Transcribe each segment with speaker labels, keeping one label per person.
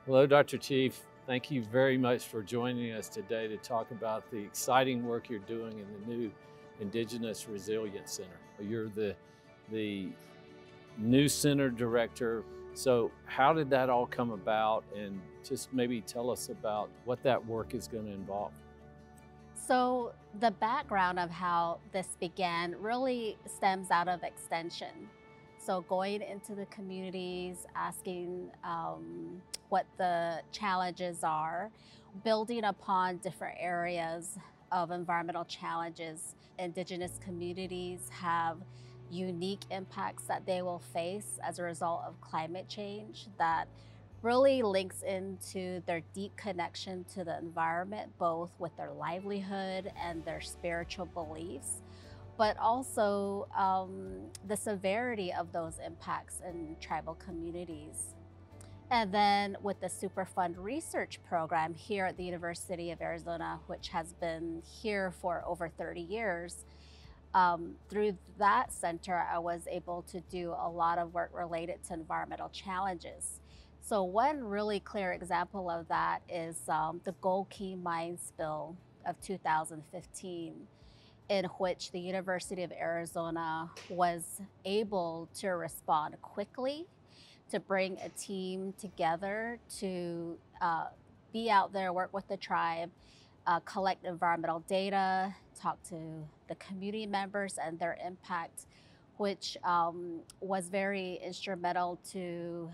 Speaker 1: Hello, Dr. Chief. Thank you very much for joining us today to talk about the exciting work you're doing in the new Indigenous Resilience Center. You're the new center director. So how did that all come about? And just maybe tell us about what that work is going to involve.
Speaker 2: So, the background of how this began really stems out of extension. So, going into the communities, asking what the challenges are, building upon different areas of environmental challenges. Indigenous communities have unique impacts that they will face as a result of climate change that really links into their deep connection to the environment, both with their livelihood and their spiritual beliefs, but also the severity of those impacts in tribal communities. And then with the Superfund Research Program here at the University of Arizona, which has been here for over 30 years, through that center, I was able to do a lot of work related to environmental challenges. So, one really clear example of that is the Gold Key mine spill of 2015, in which the University of Arizona was able to respond quickly, to bring a team together to be out there, work with the tribe, collect environmental data, talk to the community members and their impact, which was very instrumental to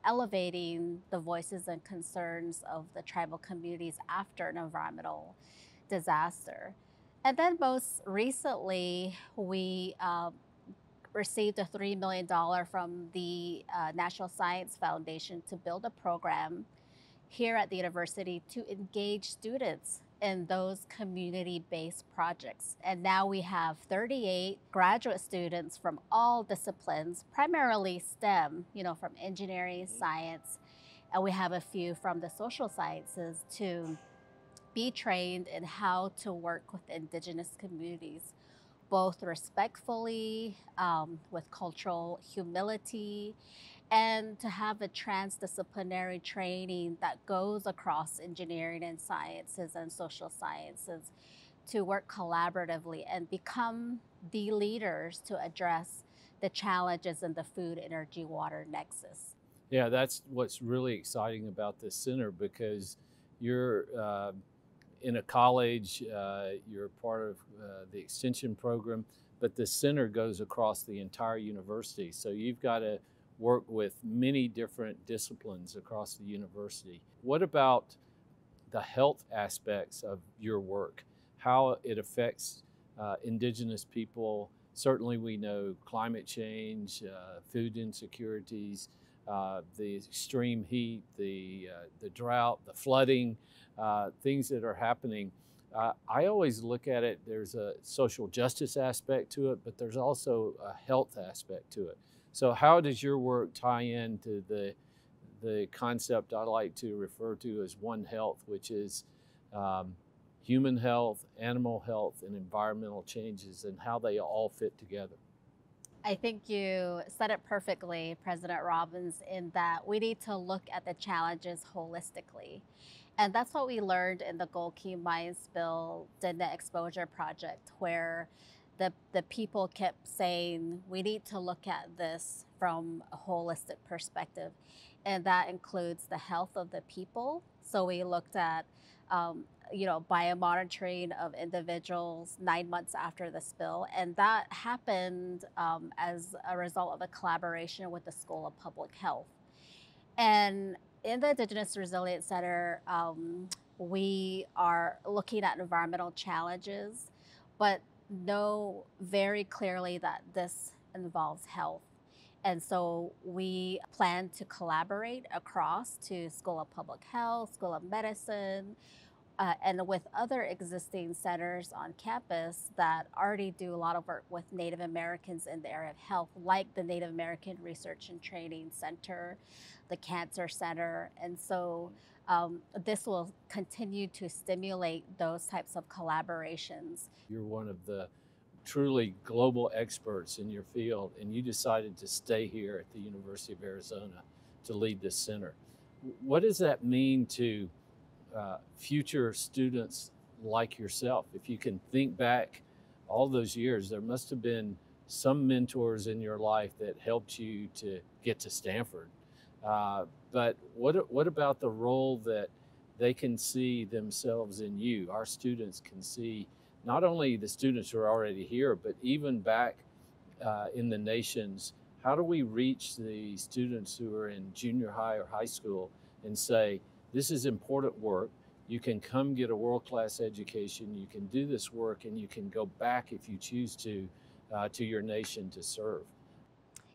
Speaker 2: elevating the voices and concerns of the tribal communities after an environmental disaster. And then most recently, we received a $3 million from the National Science Foundation to build a program here at the university to engage students in those community-based projects. And now we have 38 graduate students from all disciplines, primarily STEM, from engineering, science, and we have a few from the social sciences to be trained in how to work with indigenous communities, both respectfully, with cultural humility, and to have a transdisciplinary training that goes across engineering and sciences and social sciences to work collaboratively and become the leaders to address the challenges in the food, energy, water nexus.
Speaker 1: Yeah, that's what's really exciting about this center because you're in a college, you're part of the extension program, but the center goes across the entire university. So you've got to work with many different disciplines across the university. What about the health aspects of your work? How it affects indigenous people? Certainly, we know climate change, food insecurities, the extreme heat, the drought, the flooding, things that are happening. I always look at it, there's a social justice aspect to it, but there's also a health aspect to it. So how does your work tie into the concept I like to refer to as One Health, which is human health, animal health, and environmental changes and how they all fit together?
Speaker 2: I think you said it perfectly, President Robbins, in that we need to look at the challenges holistically. And that's what we learned in the Gold Key Mine Spill Dinda Exposure Project, where the people kept saying, we need to look at this from a holistic perspective. And that includes the health of the people. So we looked at biomonitoring of individuals 9 months after the spill. And that happened as a result of a collaboration with the School of Public Health. And in the Indigenous Resilience Center, we are looking at environmental challenges, but know very clearly that this involves health. And so we plan to collaborate across to School of Public Health, School of Medicine, and with other existing centers on campus that already do a lot of work with Native Americans in the area of health, like the Native American Research and Training Center, the Cancer Center. And so this will continue to stimulate those types of collaborations.
Speaker 1: You're one of the truly global experts in your field, and you decided to stay here at the University of Arizona to lead this center. What does that mean to future students like yourself? If you can think back all those years, there must have been some mentors in your life that helped you to get to Stanford. But what about the role that they can see themselves in you? Our students can see not only the students who are already here, but even back in the nations. How do we reach the students who are in junior high or high school and say, this is important work. You can come get a world-class education. You can do this work, and you can go back if you choose to your nation to serve.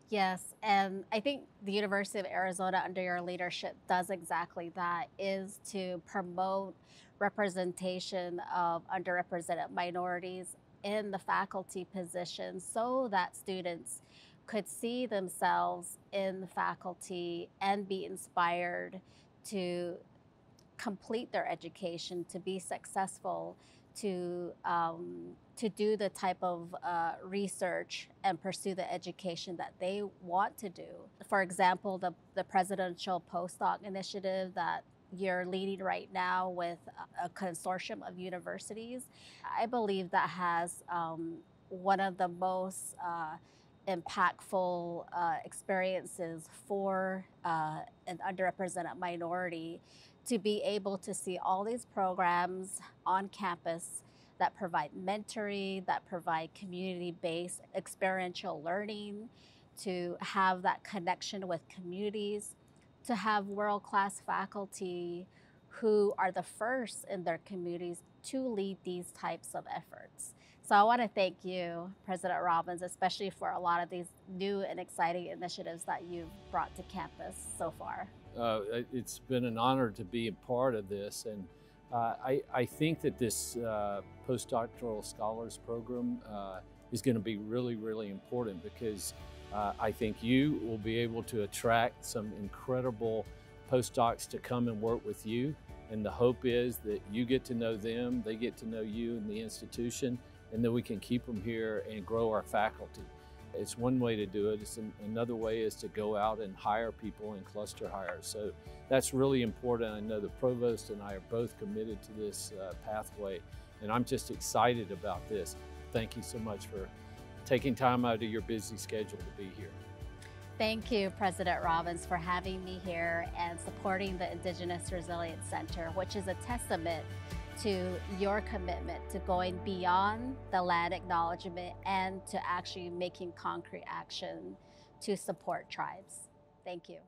Speaker 2: Yes, and I think the University of Arizona, under your leadership, does exactly that, is to promote representation of underrepresented minorities in the faculty positions so that students could see themselves in the faculty and be inspired to complete their education, to be successful, to do the type of research and pursue the education that they want to do. For example, the presidential postdoc initiative that you're leading right now with a consortium of universities, I believe that has one of the most impactful experiences for an underrepresented minority to be able to see all these programs on campus that provide mentoring, that provide community-based experiential learning, to have that connection with communities, to have world-class faculty who are the first in their communities to lead these types of efforts. So I want to thank you, President Robbins, especially for a lot of these new and exciting initiatives that you've brought to campus so far.
Speaker 1: It's been an honor to be a part of this, and I think that this postdoctoral scholars program is going to be really, really important because I think you will be able to attract some incredible postdocs to come and work with you, and the hope is that you get to know them, they get to know you and the institution, and that we can keep them here and grow our faculty. It's one way to do it. Another way is to go out and hire people and cluster hires. So that's really important. I know the provost and I are both committed to this pathway, and I'm just excited about this. Thank you so much for taking time out of your busy schedule to be here.
Speaker 2: Thank you, President Robbins, for having me here and supporting the Indigenous Resilience Center, which is a testament to your commitment to going beyond the land acknowledgement and to actually making concrete action to support tribes. Thank you.